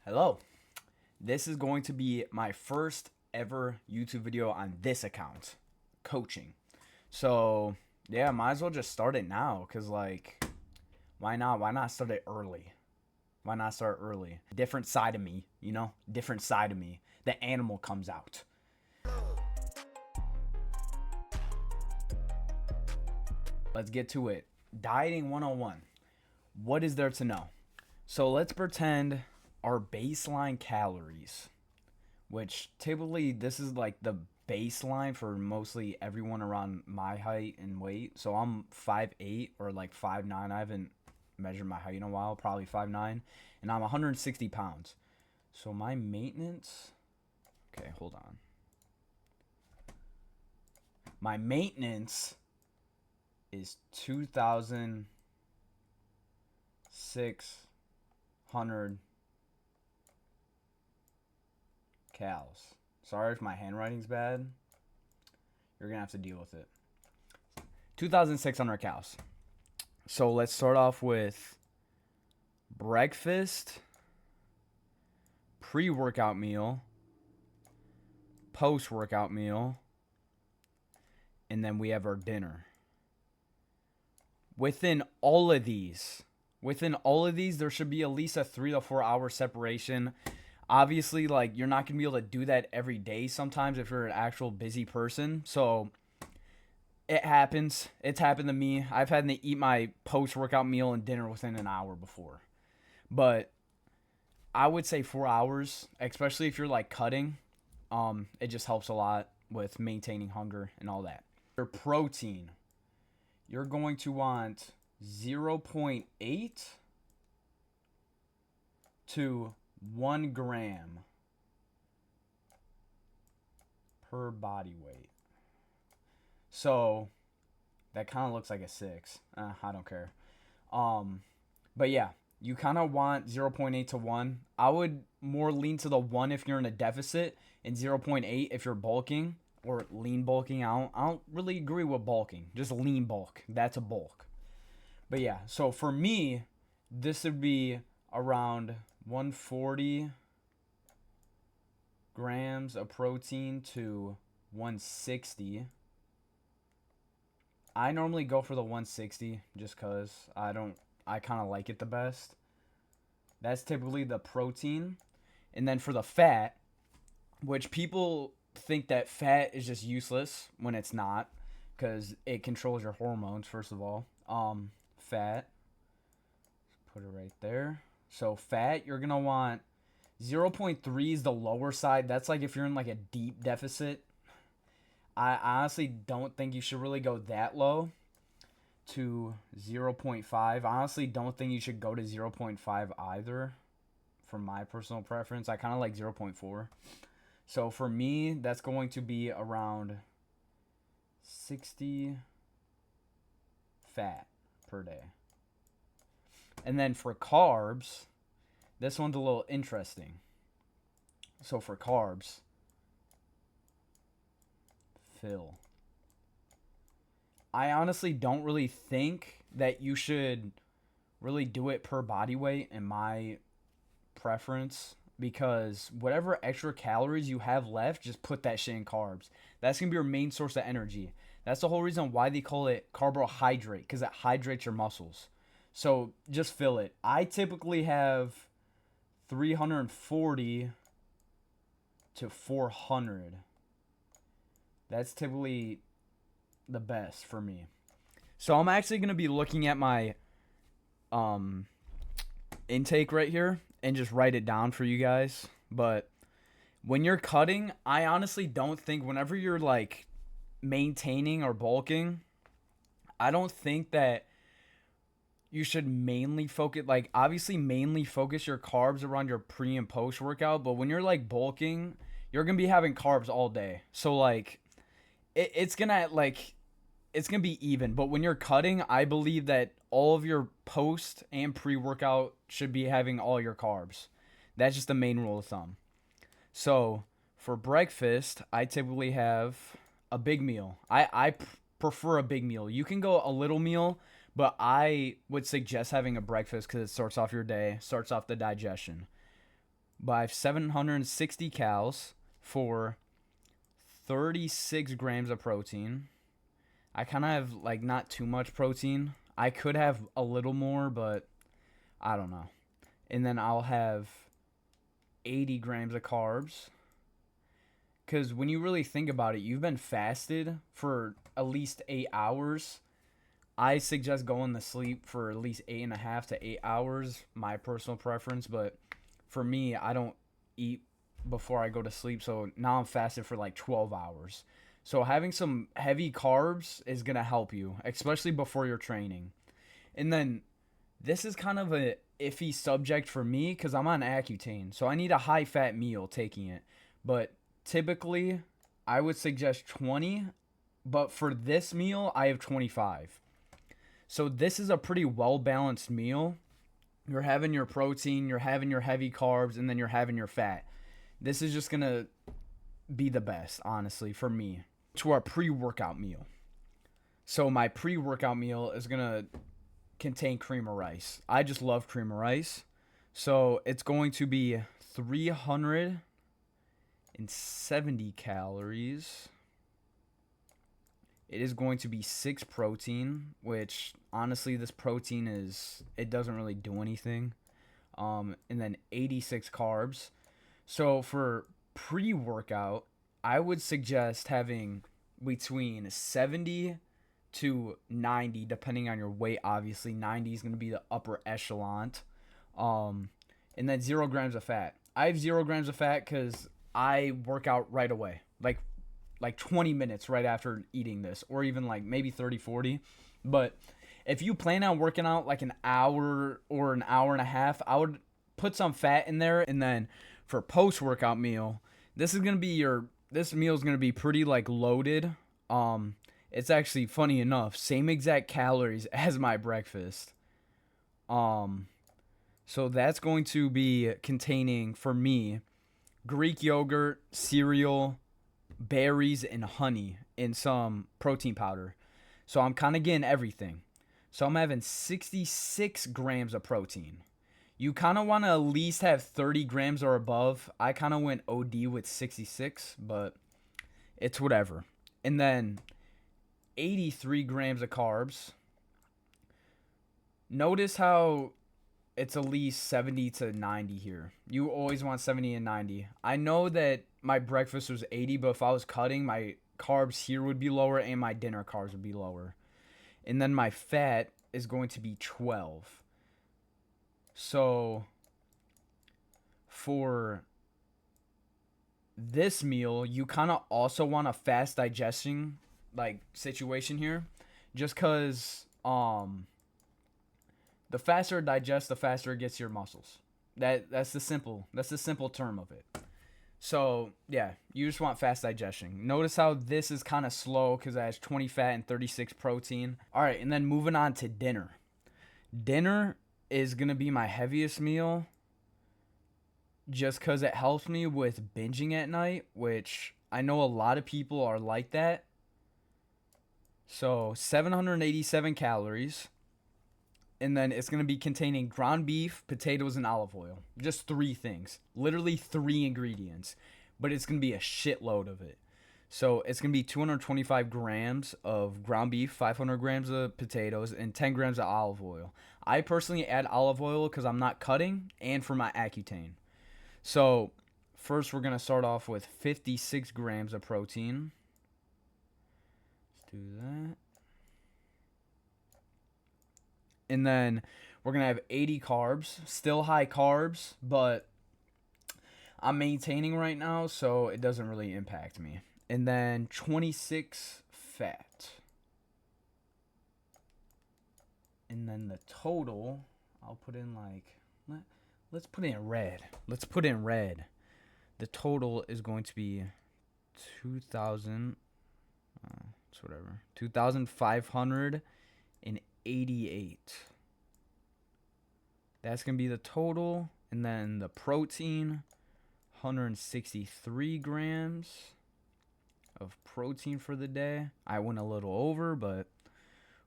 Hello. This is going to be my first ever YouTube video on this account, coaching. So, yeah, might as well just start it now cuz why not? Why not start it early? Why not start early? Different side of me, Different side of me. The animal comes out. Let's get to it. Dieting 101. What is there to know? So, let's pretend our baseline calories, which typically this is like the baseline for mostly everyone around my height and weight. So I'm 5'8" or like 5'9". I haven't measured my height in a while, probably 5'9", and I'm 160 pounds. So my maintenance, okay, hold on. My maintenance is 2,600 cals. Sorry if my handwriting's bad. You're going to have to deal with it. 2,600 cals. So let's start off with breakfast, pre-workout meal, post-workout meal, and then we have our dinner. Within all of these, there should be at least a 3 to 4 hour separation. Obviously, like, you're not gonna be able to do that every day sometimes if you're an actual busy person. So it happens. It's happened to me. I've had to eat my post-workout meal and dinner within an hour before. But I would say 4 hours, especially if you're like cutting. It just helps a lot with maintaining hunger and all that. For protein, you're going to want 0.8 to 1 gram per body weight. So that kind of looks like a 6. I don't care. But yeah, you kind of want 0.8 to 1. I would more lean to the 1 if you're in a deficit, and 0.8 if you're bulking or lean bulking. I don't really agree with bulking. Just lean bulk. That's a bulk. But yeah, so for me, this would be around 140 grams of protein to 160. I normally go for the 160 just because I kind of like it the best. That's typically the protein. And then for the fat, which people think that fat is just useless when it's not, because it controls your hormones, first of all. Fat. Put it right there. So fat, you're going to want 0.3 is the lower side. That's like if you're in like a deep deficit. I honestly don't think you should really go that low to 0.5. I honestly don't think you should go to 0.5 either for my personal preference. I kind of like 0.4. So for me, that's going to be around 60 fat per day. And then for carbs, this one's a little interesting. So for carbs, fill. I honestly don't really think that you should really do it per body weight in my preference, because whatever extra calories you have left, just put that shit in carbs. That's going to be your main source of energy. That's the whole reason why they call it carbohydrate, because it hydrates your muscles. So just fill it. I typically have 340 to 400. That's typically the best for me. So I'm actually going to be looking at my intake right here and just write it down for you guys. But when you're cutting, I honestly don't think, whenever you're like maintaining or bulking, I don't think that you should mainly focus, like, obviously mainly focus your carbs around your pre and post workout. But when you're like bulking, you're going to be having carbs all day. So like it's going to be even. But when you're cutting, I believe that all of your post and pre-workout should be having all your carbs. That's just the main rule of thumb. So for breakfast, I typically have a big meal. I prefer a big meal. You can go a little meal, but I would suggest having a breakfast because it starts off your day, starts off the digestion. but I have 760 calories for 36 grams of protein. I kind of have like not too much protein. I could have a little more, but I don't know. And then I'll have 80 grams of carbs. Because when you really think about it, you've been fasted for at least 8 hours. I suggest going to sleep for at least 8.5 to 8 hours, my personal preference. But for me, I don't eat before I go to sleep. So now I'm fasted for like 12 hours. So having some heavy carbs is going to help you, especially before you're training. And then this is kind of a iffy subject for me because I'm on Accutane. So I need a high fat meal taking it. But typically, I would suggest 20. But for this meal, I have 25. So this is a pretty well balanced meal. You're having your protein, you're having your heavy carbs, and then you're having your fat. This is just going to be the best, honestly, for me. To our pre-workout meal. So my pre-workout meal is going to contain cream of rice. I just love cream of rice. So it's going to be 370 calories. It is going to be 6 protein, which honestly this protein it doesn't really do anything. And then 86 carbs. So for pre-workout, I would suggest having between 70 to 90, depending on your weight. Obviously, 90 is going to be the upper echelon. And then 0 grams of fat. I have 0 grams of fat because I work out right away. Like 20 minutes right after eating this, or even like maybe 30, 40. But if you plan on working out like an hour or an hour and a half, I would put some fat in there. And then for post-workout meal, this meal is going to be pretty like loaded. It's actually funny enough, same exact calories as my breakfast. So that's going to be containing for me Greek yogurt, cereal, berries, and honey, and some protein powder. So I'm kind of getting everything. So I'm having 66 grams of protein. You kind of want to at least have 30 grams or above. I kind of went OD with 66, but it's whatever. And then 83 grams of carbs. Notice how it's at least 70 to 90 here. You always want 70 and 90. I know that my breakfast was 80, but if I was cutting, my carbs here would be lower and my dinner carbs would be lower. And then my fat is going to be 12. So for this meal, you kind of also want a fast digesting like situation here, just because the faster it digests, the faster it gets your muscles. That's the simple term of it. So yeah, you just want fast digestion. Notice how this is kind of slow because it has 20 fat and 36 protein. All right, and then moving on to dinner. Dinner is gonna be my heaviest meal, just because it helps me with binging at night, which I know a lot of people are like that. So 787 calories. And then it's going to be containing ground beef, potatoes, and olive oil. Just 3 things. Literally 3 ingredients. But it's going to be a shitload of it. So it's going to be 225 grams of ground beef, 500 grams of potatoes, and 10 grams of olive oil. I personally add olive oil because I'm not cutting and for my Accutane. So first we're going to start off with 56 grams of protein. Let's do that. And then we're going to have 80 carbs. Still high carbs, but I'm maintaining right now, so it doesn't really impact me. And then 26 fat. And then the total, I'll put in like, let's put in red. Let's put in red. The total is going to be 2,000, it's whatever, 2,588. That's going to be the total. And then the protein, 163 grams of protein for the day. I went a little over, but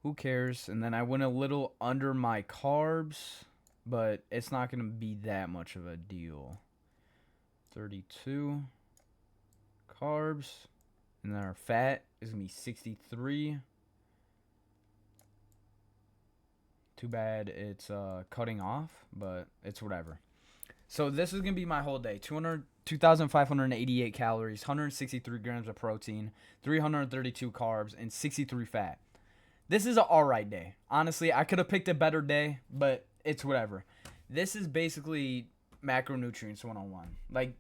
who cares? And then I went a little under my carbs, but it's not going to be that much of a deal. 32 carbs. And then our fat is going to be 63. Too bad it's cutting off, but it's whatever. So this is going to be my whole day. 2,588 calories, 163 grams of protein, 332 carbs, and 63 fat. This is an alright day. Honestly, I could have picked a better day, but it's whatever. This is basically macronutrients 101. Like,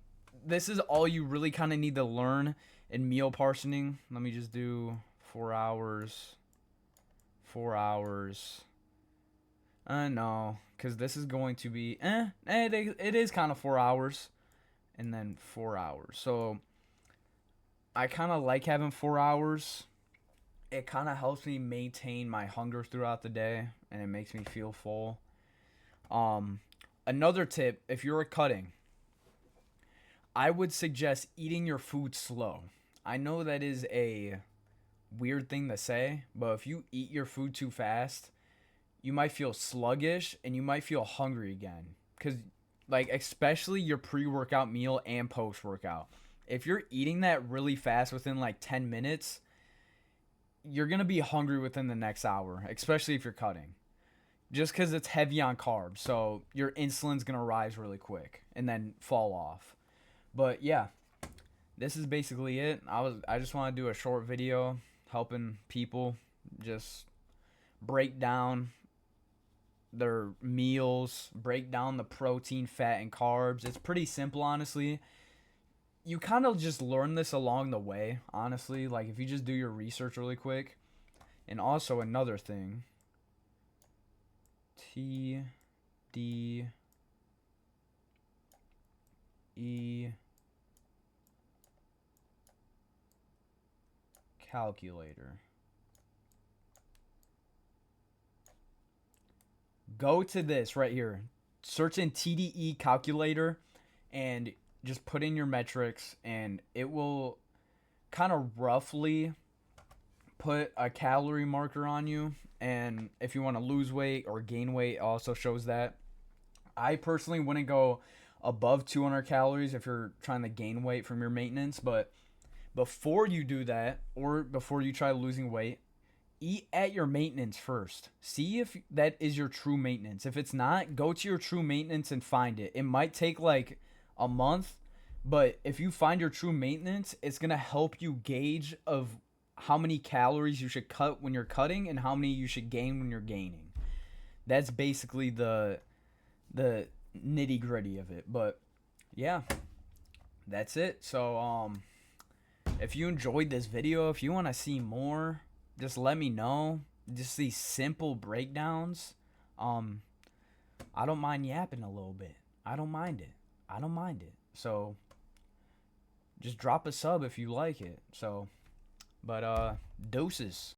this is all you really kind of need to learn in meal portioning. Let me just do 4 hours. 4 hours. No, because this is going to be, it is kind of 4 hours. And then 4 hours. So, I kind of like having 4 hours. It kind of helps me maintain my hunger throughout the day, and it makes me feel full. Another tip, if you're cutting, I would suggest eating your food slow. I know that is a weird thing to say, but if you eat your food too fast, you might feel sluggish and you might feel hungry again. Because, like, especially your pre-workout meal and post-workout. If you're eating that really fast within like 10 minutes, you're going to be hungry within the next hour, especially if you're cutting. Just because it's heavy on carbs, so your insulin's going to rise really quick and then fall off. But yeah, this is basically it. I just want to do a short video helping people just break down their meals, break down the protein, fat, and carbs. It's pretty simple, honestly. You kind of just learn this along the way, honestly. Like, if you just do your research really quick. And also another thing. TDE calculator. Go to this right here. Search in TDE calculator and just put in your metrics, and it will kind of roughly put a calorie marker on you. And if you want to lose weight or gain weight, it also shows that. I personally wouldn't go above 200 calories if you're trying to gain weight from your maintenance, but before you do that, or before you try losing weight, eat at your maintenance first. See if that is your true maintenance. If it's not, go to your true maintenance and find it. It might take like a month, but if you find your true maintenance, it's going to help you gauge of how many calories you should cut when you're cutting and how many you should gain when you're gaining. That's basically the nitty-gritty of it. But yeah, that's it. So if you enjoyed this video, if you want to see more, just let me know. Just these simple breakdowns. I don't mind yapping a little bit. I don't mind it. So just drop a sub if you like it. So, but doses.